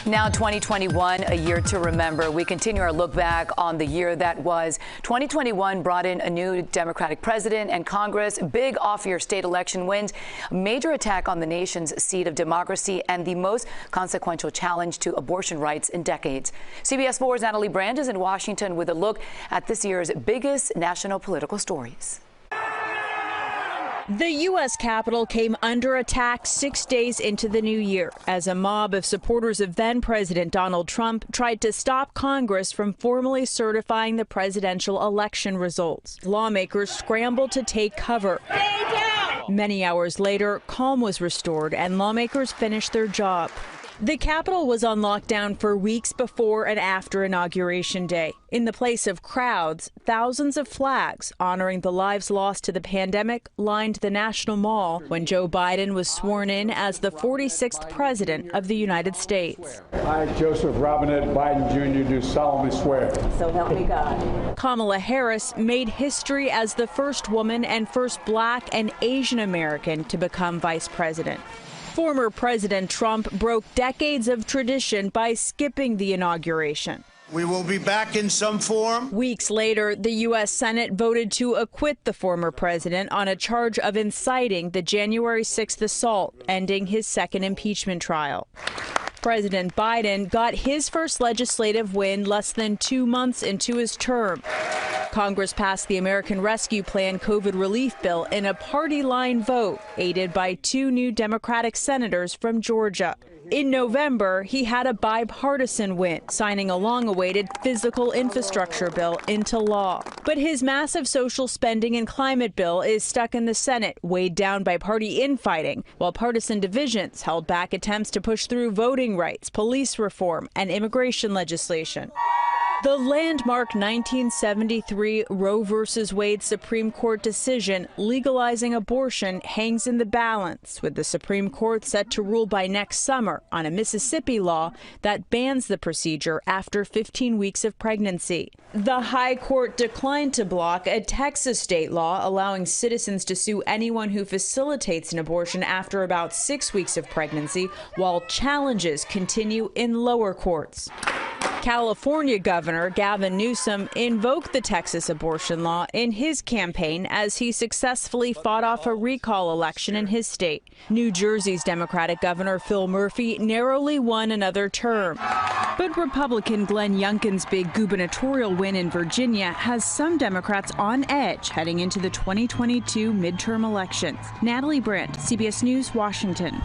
Now 2021, a year to remember. We continue our look back on the year that was. 2021 brought in a new Democratic president and Congress, big off-year state election wins, a major attack on the nation's seat of democracy, and the most consequential challenge to abortion rights in decades. CBS 4's Natalie Brand is in Washington with a look at this year's biggest national political stories. The U.S. Capitol came under attack 6 days into the new year as a mob of supporters of then-President Donald Trump tried to stop Congress from formally certifying the presidential election results. Lawmakers scrambled to take cover. Many hours later, calm was restored and lawmakers finished their job. The Capitol was on lockdown for weeks before and after Inauguration Day. In the place of crowds, thousands of flags honoring the lives lost to the pandemic lined the National Mall when Joe Biden was sworn in as the 46th President of the United States. I, Joseph Robinette Biden Jr., do solemnly swear. So help me God. Kamala Harris made history as the first woman and first Black and Asian American to become vice president. Former President Trump broke decades of tradition by skipping the inauguration. We will be back in some form. Weeks later, the U.S. Senate voted to acquit the former president on a charge of inciting the January 6th assault, ending his second impeachment trial. President Biden got his first legislative win less than 2 months into his term. Congress passed the American Rescue Plan COVID relief bill in a party-line vote, aided by 2 new Democratic senators from Georgia. In November, he had a bipartisan win, signing a long-awaited physical infrastructure bill into law. But his massive social spending and climate bill is stuck in the Senate, weighed down by party infighting, while partisan divisions held back attempts to push through voting rights, police reform, and immigration legislation. The landmark 1973 Roe v. Wade Supreme Court decision legalizing abortion hangs in the balance, with the Supreme Court set to rule by next summer on a Mississippi law that bans the procedure after 15 weeks of pregnancy. The High Court declined to block a Texas state law allowing citizens to sue anyone who facilitates an abortion after about 6 weeks of pregnancy, while challenges continue in lower courts. California Governor Gavin Newsom invoked the Texas abortion law in his campaign as he successfully fought off a recall election in his state. New Jersey's Democratic Governor Phil Murphy narrowly won another term. But Republican Glenn Youngkin's big gubernatorial win in Virginia has some Democrats on edge heading into the 2022 midterm elections. Natalie Brand, CBS News, Washington.